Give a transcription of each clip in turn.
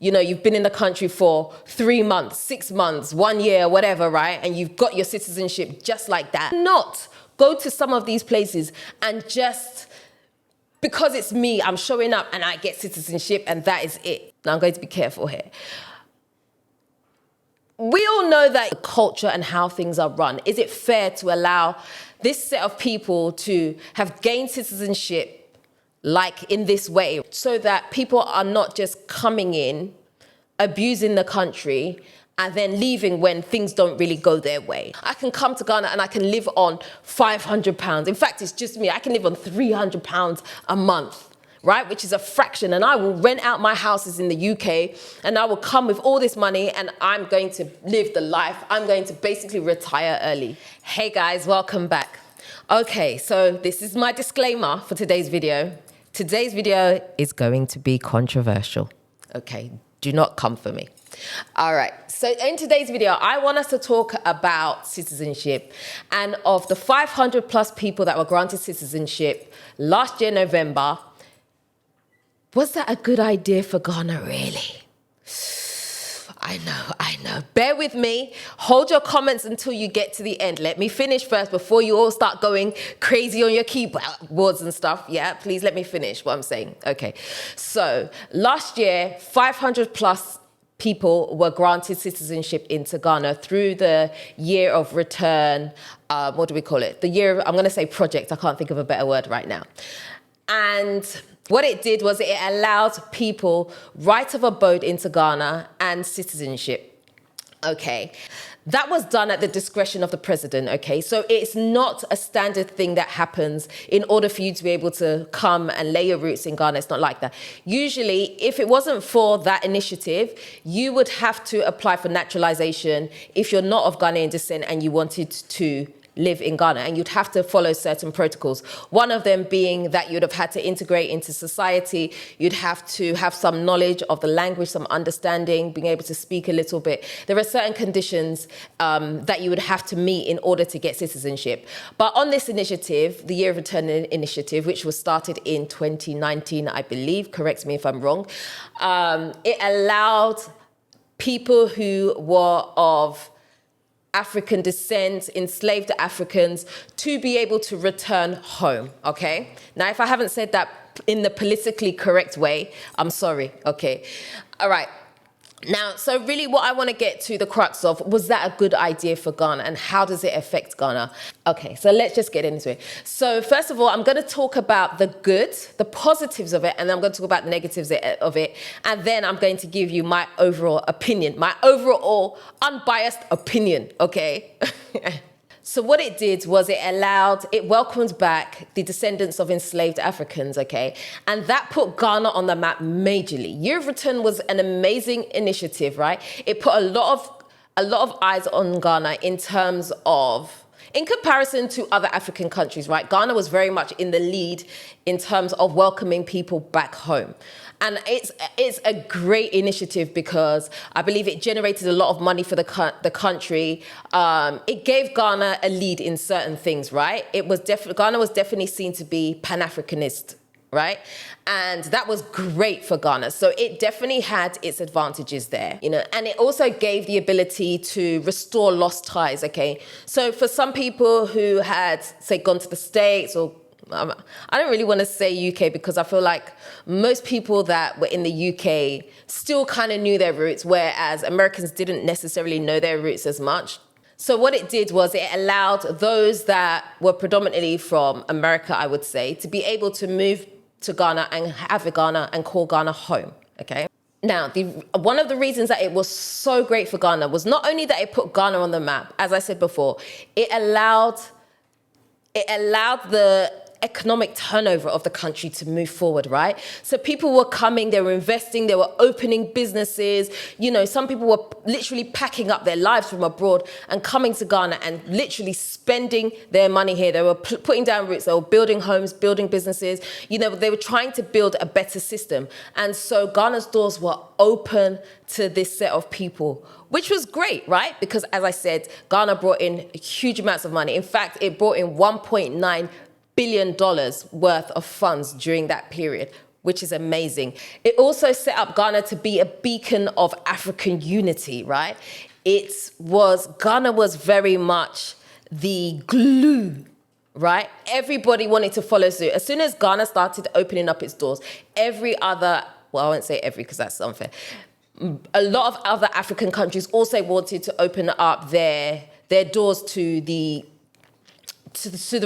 You know, you've been in the country for 3 months, 6 months, 1 year, whatever, right? And you've got your citizenship just like that. Not go to some of these places and just, because it's me, I'm showing up and I get citizenship and that is it. Now I'm going to be careful here. We all know that the culture and how things are run. Is it fair to allow this set of people to have gained citizenship like in this way, so that people are not just coming in, abusing the country, and then leaving when things don't really go their way? I can come to Ghana and I can live on £500. In fact, it's just me. I can live on £300 a month, right? Which is a fraction. And I will rent out my houses in the UK and I will come with all this money and I'm going to live the life. I'm going to basically retire early. Hey guys, welcome back. Okay, so this is my disclaimer for today's video. Today's video is going to be controversial. Okay, do not come for me. All right, so in today's video, I want us to talk about citizenship. And of the 500 plus people that were granted citizenship last year, November, was that a good idea for Ghana, really? I know. Bear with me. Hold your comments until you get to the end. Let me finish first before you all start going crazy on your keyboards and stuff. Yeah, please let me finish what I'm saying. Okay, so last year, 500 plus people were granted citizenship into Ghana through the year of return. What do we call it? The year, I'm going to say project. I can't think of a better word right now. And what it did was it allowed people right of abode into Ghana and citizenship. Okay, that was done at the discretion of the president. Okay, so it's not a standard thing that happens in order for you to be able to come and lay your roots in Ghana. It's not like that. Usually, if it wasn't for that initiative, you would have to apply for naturalization if you're not of Ghanaian descent and you wanted to live in Ghana, and you'd have to follow certain protocols. One of them being that you'd have had to integrate into society. You'd have to have some knowledge of the language, some understanding, being able to speak a little bit. There are certain conditions that you would have to meet in order to get citizenship. But on this initiative, the Year of Return initiative, which was started in 2019, I believe, correct me if I'm wrong, it allowed people who were of African descent, enslaved Africans, to be able to return home, okay? Now, if I haven't said that in the politically correct way, I'm sorry, okay? All right. Now, so really what I want to get to the crux of, was that a good idea for Ghana and how does it affect Ghana? Okay, so let's just get into it. So first of all, I'm going to talk about the good, the positives of it, and then I'm going to talk about the negatives of it, and then I'm going to give you my overall opinion, my overall unbiased opinion, okay? So what it did was it welcomed back the descendants of enslaved Africans, okay? And that put Ghana on the map majorly. Year of Return was an amazing initiative, right? It put a lot of eyes on Ghana in terms of, in comparison to other African countries, right? Ghana was very much in the lead in terms of welcoming people back home. And it's a great initiative because I believe it generated a lot of money for the country. It gave Ghana a lead in certain things, right? Ghana was definitely seen to be Pan-Africanist, right? And that was great for Ghana. So it definitely had its advantages there, you know, and it also gave the ability to restore lost ties, okay? So for some people who had, say, gone to the States, or I don't really want to say UK because I feel like most people that were in the UK still kind of knew their roots, whereas Americans didn't necessarily know their roots as much. So what it did was it allowed those that were predominantly from America, I would say, to be able to move to Ghana and have Ghana and call Ghana home, okay? Now, one of the reasons that it was so great for Ghana was not only that it put Ghana on the map, as I said before, it allowed the economic turnover of the country to move forward, right? So people were coming, they were investing, they were opening businesses. You know, some people were literally packing up their lives from abroad and coming to Ghana and literally spending their money here. They were putting down roots, they were building homes, building businesses. You know, they were trying to build a better system. And so Ghana's doors were open to this set of people, which was great, right? Because as I said, Ghana brought in huge amounts of money. In fact, it brought in $1.9 billion worth of funds during that period. which is amazing. It also set up Ghana to be a beacon of African unity, right? Ghana was very much the glue, right? Everybody wanted to follow suit. As soon as Ghana started opening up its doors, every other, well, I won't say every because that's unfair. A lot of other African countries also wanted to open up their doors to the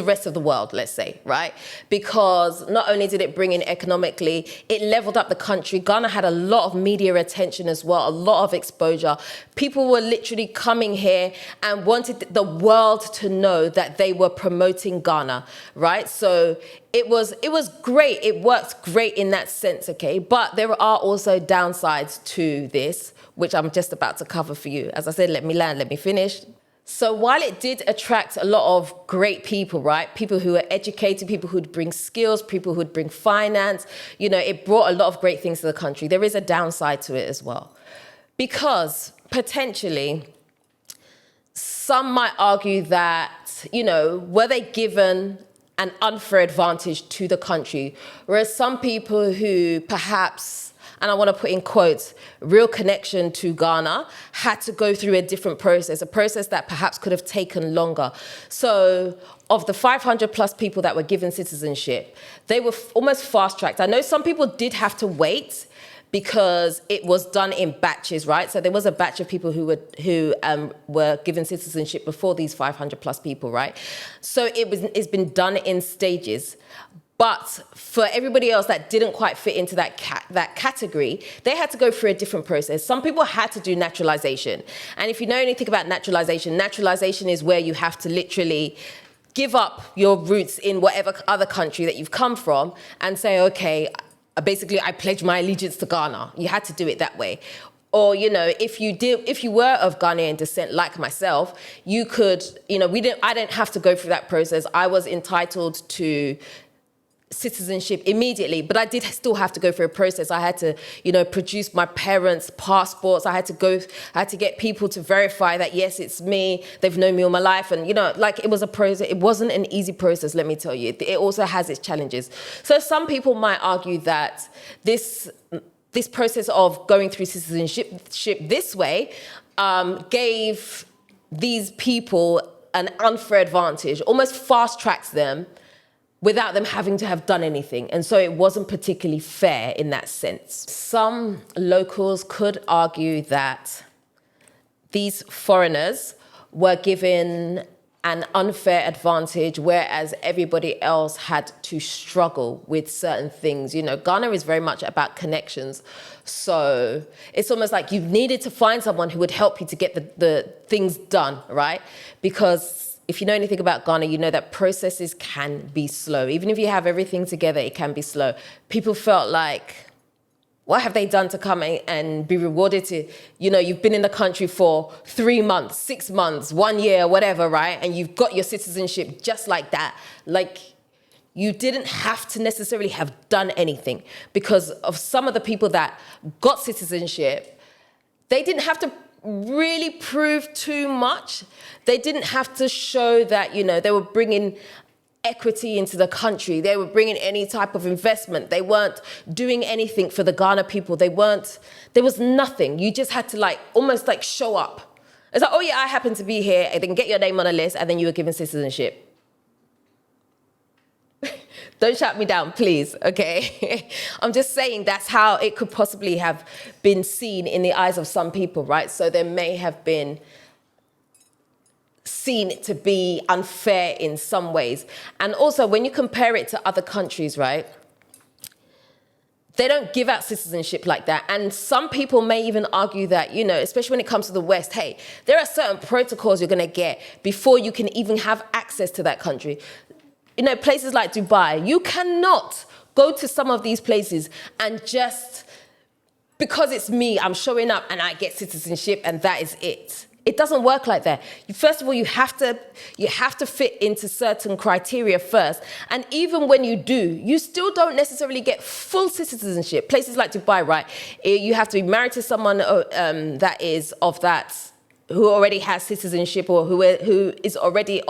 rest of the world, let's say, right? Because not only did it bring in economically, it leveled up the country. Ghana had a lot of media attention as well, a lot of exposure. People were literally coming here and wanted the world to know that they were promoting Ghana, right? So it was great. It worked great in that sense, okay? But there are also downsides to this, which I'm just about to cover for you. As I said, let me finish. So while it did attract a lot of great people, right? People who are educated, people who'd bring skills, people who'd bring finance, it brought a lot of great things to the country. There is a downside to it as well. Because potentially, some might argue that, were they given an unfair advantage to the country? Whereas some people who perhaps, and I want to put in quotes, real connection to Ghana, had to go through a different process, a process that perhaps could have taken longer. So of the 500 plus people that were given citizenship, they were almost fast-tracked. I know some people did have to wait because it was done in batches, right? So there was a batch of people who were given citizenship before these 500 plus people, right? So it's been done in stages. But for everybody else that didn't quite fit into that category, they had to go through a different process. Some people had to do naturalization. And if you know anything about naturalization, naturalization is where you have to literally give up your roots in whatever other country that you've come from and say, okay, basically I pledge my allegiance to Ghana. You had to do it that way. Or, if you were of Ghanaian descent like myself, you could, I didn't have to go through that process. I was entitled to citizenship immediately, but I did still have to go through a process. I had to, produce my parents' passports. I had to get people to verify that, yes, it's me. They've known me all my life. And, it was a process. It wasn't an easy process, let me tell you. It also has its challenges. So some people might argue that this process of going through citizenship this way gave these people an unfair advantage, almost fast-tracks them without them having to have done anything. And so it wasn't particularly fair in that sense. Some locals could argue that these foreigners were given an unfair advantage, whereas everybody else had to struggle with certain things. Ghana is very much about connections. So it's almost like you needed to find someone who would help you to get the things done, right? Because if you know anything about Ghana, you know that processes can be slow. Even if you have everything together, it can be slow. People felt like, what have they done to come and be rewarded to, you've been in the country for 3 months, 6 months, 1 year, whatever, right? And you've got your citizenship just like that. Like, you didn't have to necessarily have done anything, because of some of the people that got citizenship, they didn't have to really prove too much. They didn't have to show that, they were bringing equity into the country. They were bringing any type of investment. They weren't doing anything for the Ghana people. There was nothing. You just had to almost show up. It's like, oh yeah, I happen to be here, and then get your name on a list, and then you were given citizenship. Don't shut me down, please, okay? I'm just saying that's how it could possibly have been seen in the eyes of some people, right? So there may have been seen to be unfair in some ways. And also, when you compare it to other countries, right, they don't give out citizenship like that. And some people may even argue that, especially when it comes to the West, hey, there are certain protocols you're going to get before you can even have access to that country. Places like Dubai, you cannot go to some of these places and just, because it's me, I'm showing up and I get citizenship and that is it. It doesn't work like that. First of all, you have to fit into certain criteria first. And even when you do, you still don't necessarily get full citizenship. Places like Dubai, right? You have to be married to someone that is of that, who already has citizenship or who is already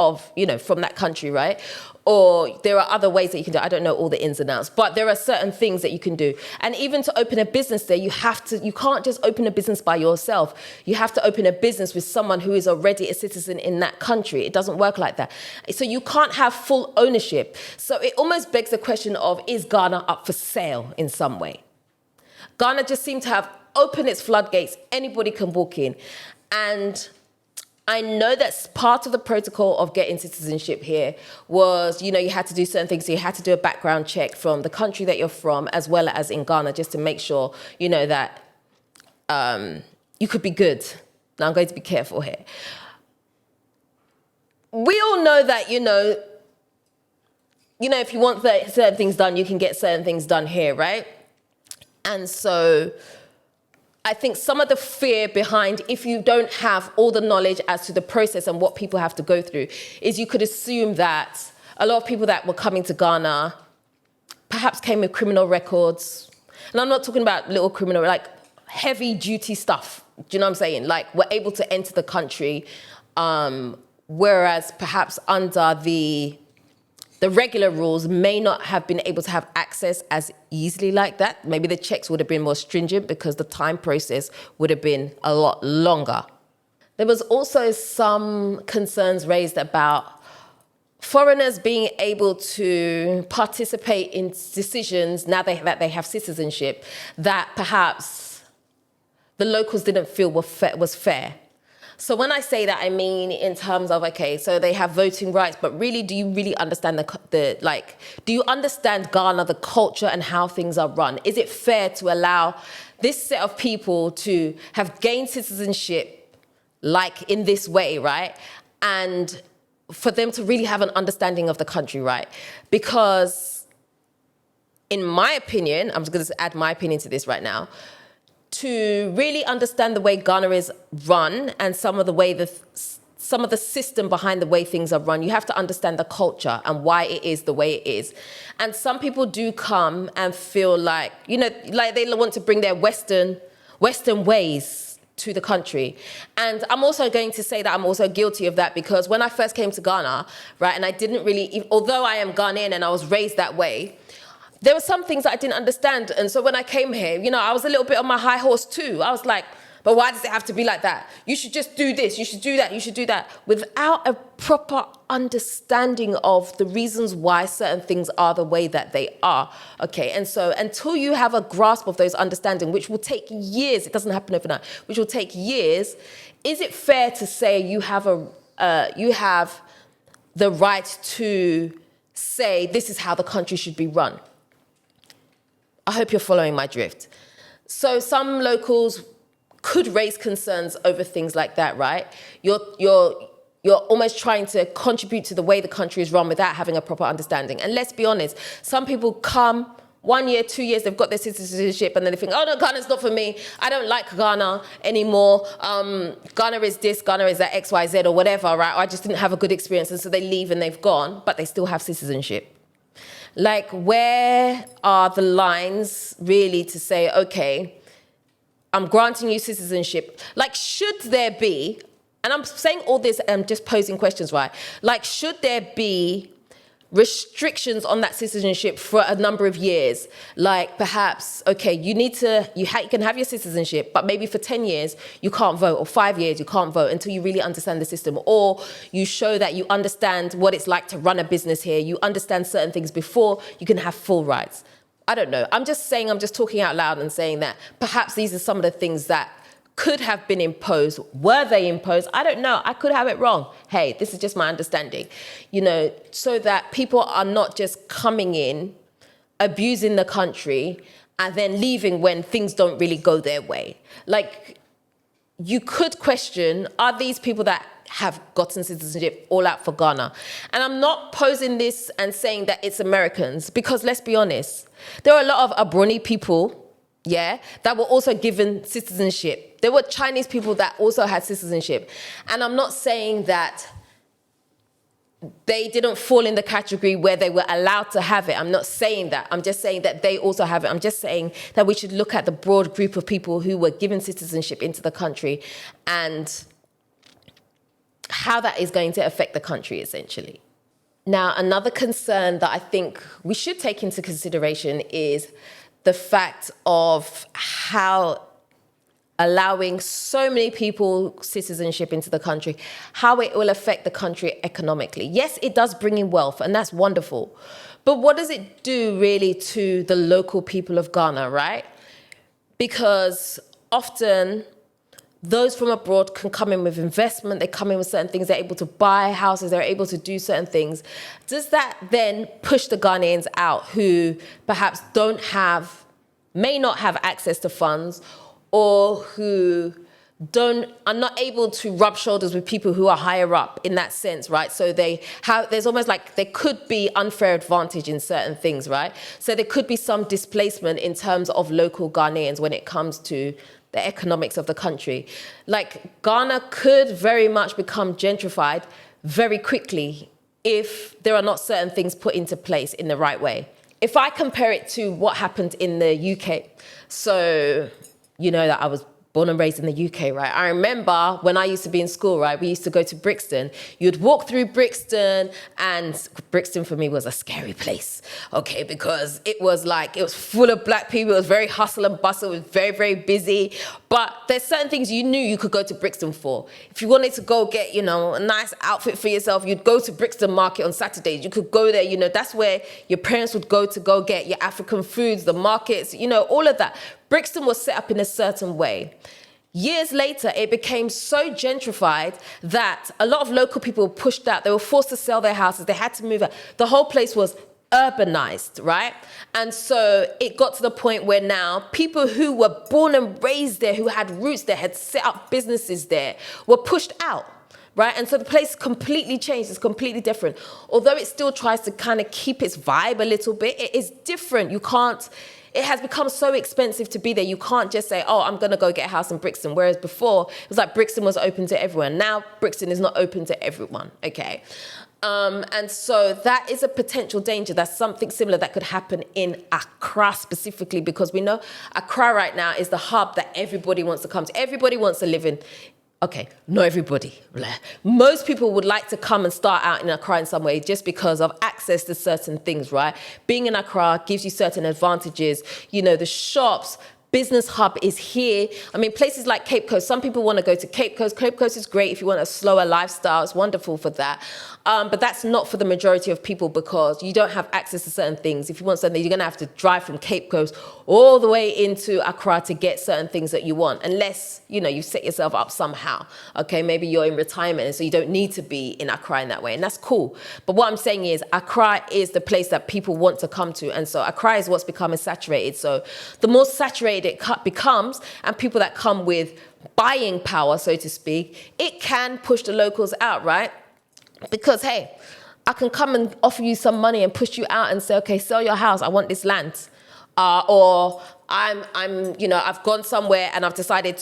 from that country, right? Or there are other ways that you can do it. I don't know all the ins and outs, but there are certain things that you can do. And even to open a business there, you can't just open a business by yourself. You have to open a business with someone who is already a citizen in that country. It doesn't work like that. So you can't have full ownership. So it almost begs the question of, is Ghana up for sale in some way? Ghana just seemed to have opened its floodgates. Anybody can walk in. And I know that's part of the protocol of getting citizenship here was, you had to do certain things. So you had to do a background check from the country that you're from, as well as in Ghana, just to make sure, that you could be good. Now I'm going to be careful here. We all know that, if you want certain things done, you can get certain things done here, right? And so I think some of the fear behind, if you don't have all the knowledge as to the process and what people have to go through, is you could assume that a lot of people that were coming to Ghana perhaps came with criminal records. And I'm not talking about little criminal, like heavy duty stuff. Do you know what I'm saying? Like, we're able to enter the country, whereas perhaps under the regular rules may not have been able to have access as easily like that. Maybe the checks would have been more stringent because the time process would have been a lot longer. There was also some concerns raised about foreigners being able to participate in decisions now that they have citizenship that perhaps the locals didn't feel was fair. So when I say that, I mean in terms of, okay, so they have voting rights, but really, do you really understand do you understand Ghana, the culture and how things are run? Is it fair to allow this set of people to have gained citizenship like in this way, right? And for them to really have an understanding of the country, right? Because in my opinion, I'm just going to add my opinion to this right now, to really understand the way Ghana is run and some of the system behind the way things are run, you have to understand the culture and why it is the way it is. And some people do come and feel like, like they want to bring their Western ways to the country. And I'm also going to say that I'm also guilty of that, because when I first came to Ghana, right, and I didn't really, although I am Ghanaian and I was raised that way, there were some things that I didn't understand. And so when I came here, I was a little bit on my high horse too. I was like, but why does it have to be like that? You should just do this, you should do that, you should do that, without a proper understanding of the reasons why certain things are the way that they are. Okay, and so until you have a grasp of those understanding, which will take years, it doesn't happen overnight, which will take years, is it fair to say you have the right to say this is how the country should be run? I hope you're following my drift. So some locals could raise concerns over things like that, right? You're almost trying to contribute to the way the country is run without having a proper understanding. And let's be honest, some people come 1 year, 2 years, they've got their citizenship, and then they think, oh no, Ghana's not for me. I don't like Ghana anymore. Ghana is this, Ghana is that, XYZ or whatever, right? Or I just didn't have a good experience. And so they leave and they've gone, but they still have citizenship. Like, where are the lines really to say, okay, I'm granting you citizenship? Like, should there be, and I'm saying all this and I'm just posing questions, right? Like, should there be restrictions on that citizenship for a number of years? Like, perhaps, okay, you can have your citizenship, but maybe for 10 years you can't vote, or 5 years you can't vote until you really understand the system, or you show that you understand what it's like to run a business here, you understand certain things before you can have full rights. I don't know. I'm just talking out loud and saying that perhaps these are some of the things that could have been imposed. Were they imposed? I don't know. I could have it wrong. Hey, this is just my understanding. So that people are not just coming in, abusing the country, and then leaving when things don't really go their way. Like, you could question, are these people that have gotten citizenship all out for Ghana? And I'm not posing this and saying that it's Americans, because let's be honest, there are a lot of Abroni people, that were also given citizenship. There were Chinese people that also had citizenship. And I'm not saying that they didn't fall in the category where they were allowed to have it. I'm not saying that. I'm just saying that they also have it. I'm just saying that we should look at the broad group of people who were given citizenship into the country and how that is going to affect the country, essentially. Now, another concern that I think we should take into consideration is the fact of how allowing so many people citizenship into the country, how it will affect the country economically. Yes, it does bring in wealth, and that's wonderful. But what does it do really to the local people of Ghana, right? Because often those from abroad can come in with investment, they come in with certain things, they're able to buy houses, they're able to do certain things. Does that then push the Ghanaians out who perhaps may not have access to funds, or who are not able to rub shoulders with people who are higher up in that sense, right? So there's almost like there could be unfair advantage in certain things, right? So there could be some displacement in terms of local Ghanaians when it comes to the economics of the country. Like, Ghana could very much become gentrified very quickly if there are not certain things put into place in the right way. If I compare it to what happened in the UK, so you know that I was born and raised in the UK, right? I remember when I used to be in school, right, we used to go to Brixton. You'd walk through Brixton, and Brixton for me was a scary place, okay, because it was full of black people. It was very hustle and bustle. It was very, very busy. But there's certain things you knew you could go to Brixton for. If you wanted to go get, a nice outfit for yourself, you'd go to Brixton Market on Saturdays. You could go there, that's where your parents would go get your African foods, the markets, all of that. Brixton was set up in a certain way. Years later, it became so gentrified that a lot of local people were pushed out. They were forced to sell their houses. They had to move out. The whole place was urbanized, right? And so it got to the point where now people who were born and raised there, who had roots there, had set up businesses there, were pushed out. Right? And so the place completely changed. It's completely different. Although it still tries to kind of keep its vibe a little bit, it is different. It has become so expensive to be there. You can't just say, oh, I'm going to go get a house in Brixton. Whereas before, it was like Brixton was open to everyone. Now, Brixton is not open to everyone, okay? And so that is a potential danger. That's something similar that could happen in Accra specifically, because we know Accra right now is the hub that everybody wants to come to. Everybody wants to live in. Okay, not everybody. Most people would like to come and start out in Accra in some way just because of access to certain things, right? Being in Accra gives you certain advantages. The shops, business hub is here. I mean, places like Cape Coast, some people want to go to Cape Coast. Cape Coast is great if you want a slower lifestyle. It's wonderful for that. But that's not for the majority of people, because you don't have access to certain things. If you want something, you're going to have to drive from Cape Coast all the way into Accra to get certain things that you want, unless, you set yourself up somehow. Okay, maybe you're in retirement, and so you don't need to be in Accra in that way, and that's cool. But what I'm saying is Accra is the place that people want to come to, and so Accra is what's becoming saturated. So the more saturated it becomes, and people that come with buying power, so to speak, it can push the locals out, right? Because, hey, I can come and offer you some money and push you out and say, okay, sell your house. I want this land. Or I've gone somewhere and I've decided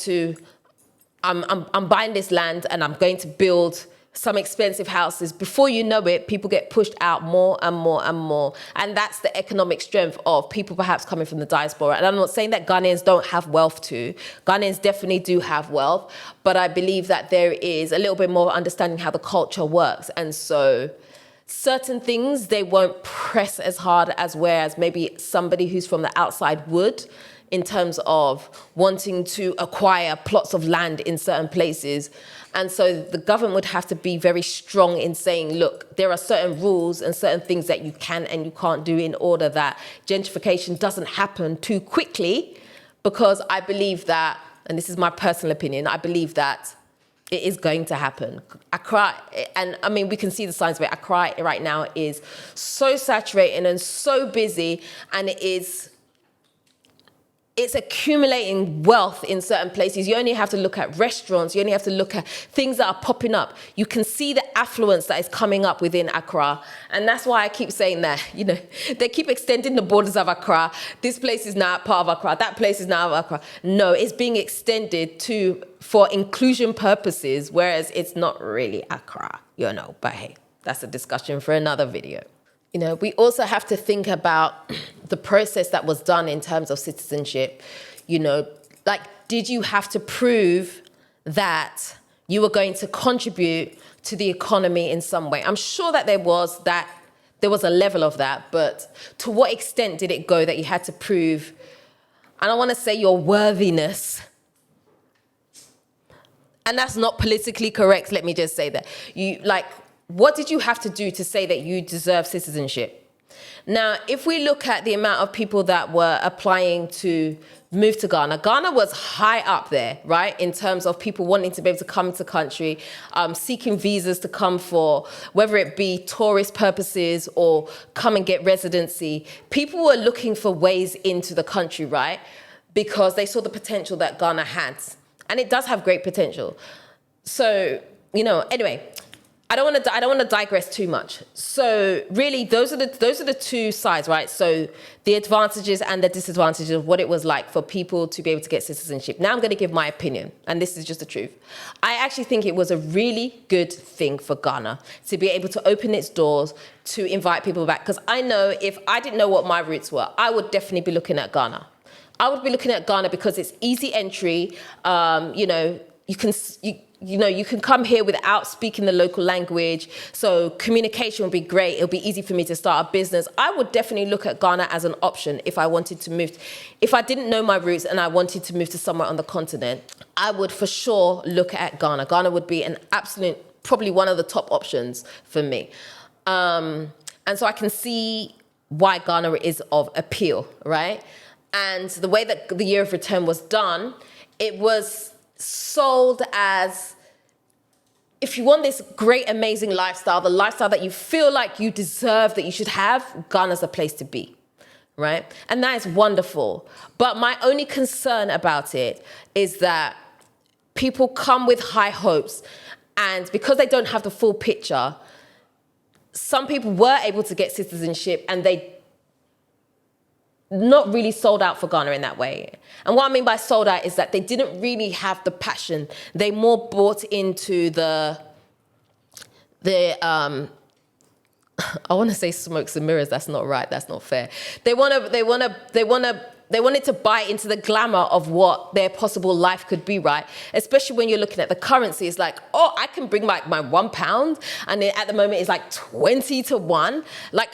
I'm buying this land and I'm going to build some expensive houses. Before you know it, people get pushed out more and more and more. And that's the economic strength of people perhaps coming from the diaspora. And I'm not saying that Ghanaians don't have wealth too. Ghanaians definitely do have wealth. But I believe that there is a little bit more understanding how the culture works. And so certain things, they won't press as hard as whereas maybe somebody who's from the outside would, in terms of wanting to acquire plots of land in certain places. And so the government would have to be very strong in saying, look, there are certain rules and certain things that you can and you can't do in order that gentrification doesn't happen too quickly, because I believe that, and this is my personal opinion, I believe that it is going to happen. Accra, and I mean, we can see the signs of it. Accra right now is so saturated and so busy, and it's accumulating wealth in certain places. You only have to look at restaurants. You only have to look at things that are popping up. You can see the affluence that is coming up within Accra. And that's why I keep saying that, they keep extending the borders of Accra. This place is now part of Accra. That place is now Accra. No, it's being extended for inclusion purposes, whereas it's not really Accra, But hey, that's a discussion for another video. We also have to think about the process that was done in terms of citizenship. Did you have to prove that you were going to contribute to the economy in some way. I'm sure that there was a level of that, but to what extent did it go that you had to prove, I don't want to say your worthiness, and that's not politically correct, let me just say that. What did you have to do to say that you deserve citizenship? Now, if we look at the amount of people that were applying to move to Ghana, Ghana was high up there, right? In terms of people wanting to be able to come to the country, seeking visas to come for, whether it be tourist purposes or come and get residency. People were looking for ways into the country, right? Because they saw the potential that Ghana had. And it does have great potential. So, anyway, I don't want to digress too much. So really, those are the two sides, right? So the advantages and the disadvantages of what it was like for people to be able to get citizenship. Now I'm going to give my opinion, and this is just the truth. I actually think it was a really good thing for Ghana to be able to open its doors to invite people back. Because I know if I didn't know what my roots were, I would definitely be looking at Ghana. I would be looking at Ghana because it's easy entry. You can come here without speaking the local language. So communication would be great. It'll be easy for me to start a business. I would definitely look at Ghana as an option if I wanted to move. If I didn't know my roots and I wanted to move to somewhere on the continent, I would for sure look at Ghana. Ghana would be an absolute, probably one of the top options for me. And so I can see why Ghana is of appeal, right? And the way that the year of return was done, it was sold as, if you want this great, amazing lifestyle, the lifestyle that you feel like you deserve, that you should have, Ghana's a place to be, right? And that is wonderful. But my only concern about it is that people come with high hopes, and because they don't have the full picture, some people were able to get citizenship and they not really sold out for Ghana in that way. And what I mean by sold out is that they didn't really have the passion. They more bought into the I want to say smokes and mirrors. That's not right. That's not fair. They wanted to buy into the glamour of what their possible life could be, right? Especially when you're looking at the currency. It's like, oh, I can bring my £1, and at the moment it's like 20 to 1. Like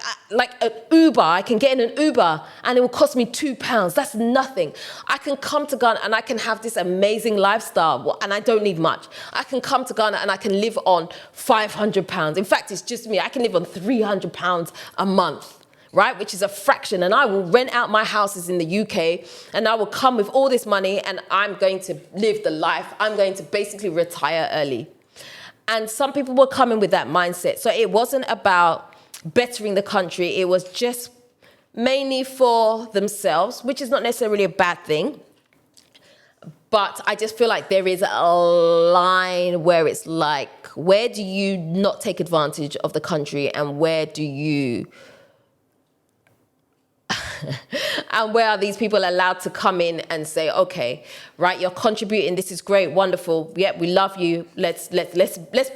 an Uber, I can get in an Uber and it will cost me £2. That's nothing. I can come to Ghana and I can have this amazing lifestyle, and I don't need much. I can come to Ghana and I can live on £500. In fact, it's just me. I can live on £300 a month, right? Which is a fraction. And I will rent out my houses in the UK, and I will come with all this money, and I'm going to live the life. I'm going to basically retire early. And some people were coming with that mindset. So it wasn't about bettering the country. It was just mainly for themselves, which is not necessarily a bad thing. But I just feel like there is a line where it's like, where do you not take advantage of the country, and where do you... And where are these people allowed to come in and say, okay, right, you're contributing, this is great, wonderful, yeah, we love you, let's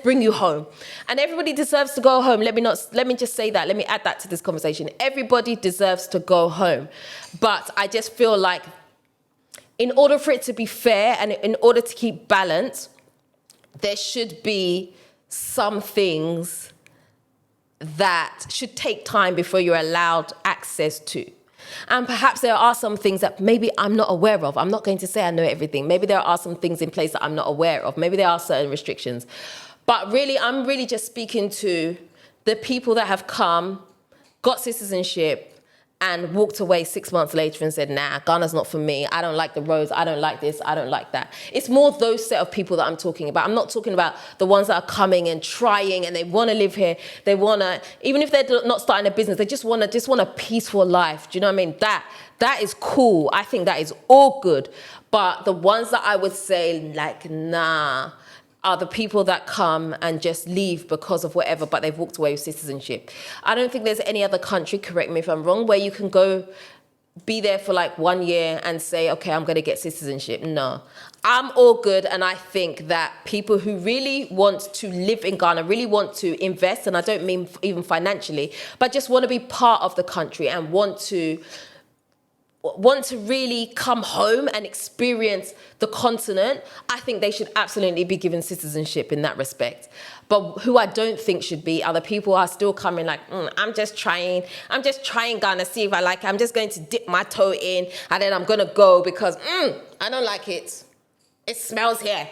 bring you home. And everybody deserves to go home. Let me just say that, let me add that to this conversation. Everybody deserves to go home. But I just feel like in order for it to be fair and in order to keep balance, there should be some things that should take time before you're allowed access to. And perhaps there are some things that maybe I'm not aware of. I'm not going to say I know everything. Maybe there are some things in place that I'm not aware of. Maybe there are certain restrictions. But really, I'm really just speaking to the people that have come, got citizenship, and walked away 6 months later and said, nah, Ghana's not for me. I don't like the roads. I don't like this. I don't like that. It's more those set of people that I'm talking about. I'm not talking about the ones that are coming and trying and they want to live here. They want to, even if they're not starting a business, they just want a peaceful life. Do you know what I mean? That is cool. I think that is all good. But the ones that I would say, like, nah, are the people that come and just leave because of whatever, but they've walked away with citizenship. I don't think there's any other country, correct me if I'm wrong, where you can go be there for like 1 year and say, okay, I'm going to get citizenship. No, I'm all good. And I think that people who really want to live in Ghana, really want to invest, and I don't mean even financially, but just want to be part of the country and want to want to really come home and experience the continent, I think they should absolutely be given citizenship in that respect. But who I don't think should be are the people who are still coming like, I'm just trying Ghana, see if I like it. I'm just going to dip my toe in and then I'm going to go because I don't like it. It smells here.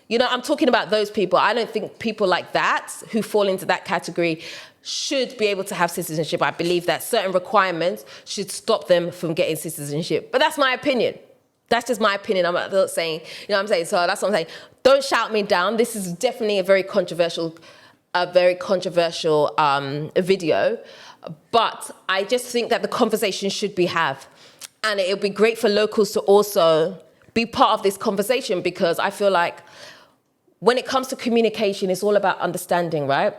You know, I'm talking about those people. I don't think people like that who fall into that category should be able to have citizenship. I believe that certain requirements should stop them from getting citizenship. But that's my opinion. That's just my opinion. I'm not saying, you know what I'm saying? So that's what I'm saying. Don't shout me down. This is definitely a very controversial video. But I just think that the conversation should be had. And it would be great for locals to also be part of this conversation, because I feel like when it comes to communication, it's all about understanding, right?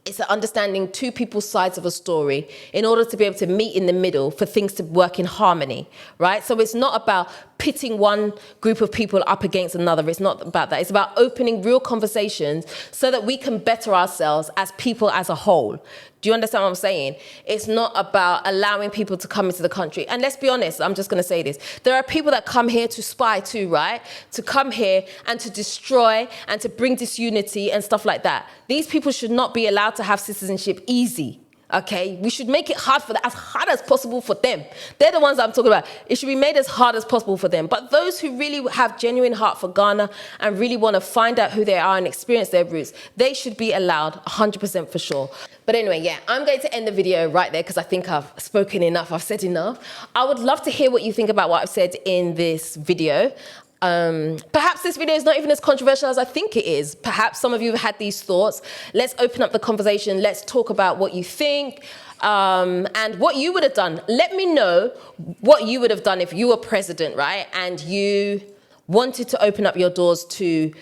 It's understanding two people's sides of a story in order to be able to meet in the middle for things to work in harmony, right? So it's not about pitting one group of people up against another. It's not about that. It's about opening real conversations so that we can better ourselves as people as a whole. Do you understand what I'm saying? It's not about allowing people to come into the country. And let's be honest, I'm just going to say this. There are people that come here to spy too, right? To come here and to destroy and to bring disunity and stuff like that. These people should not be allowed to have citizenship easy. Okay, we should make it hard for them, as hard as possible for them. They're the ones I'm talking about. It should be made as hard as possible for them. But those who really have genuine heart for Ghana and really want to find out who they are and experience their roots, they should be allowed 100% for sure. But anyway, yeah, I'm going to end the video right there because I think I've spoken enough. I've said enough. I would love to hear what you think about what I've said in this video. Perhaps this video is not even as controversial as I think it is. Perhaps some of you have had these thoughts. Let's open up the conversation. Let's talk about what you think and what you would have done. Let me know what you would have done if you were president, right? And you wanted to open up your doors to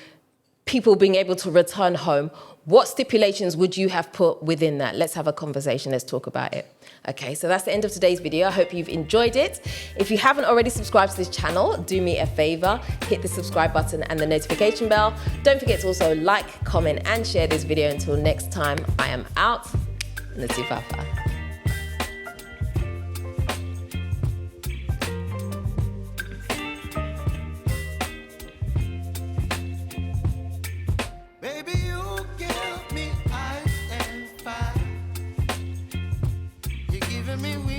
people being able to return home. What stipulations would you have put within that? Let's have a conversation. Let's talk about it. Okay, so that's the end of today's video. I hope you've enjoyed it. If you haven't already subscribed to this channel, do me a favor, hit the subscribe button and the notification bell. Don't forget to also like, comment, and share this video. Until next time, I am out. Nasifafa. Me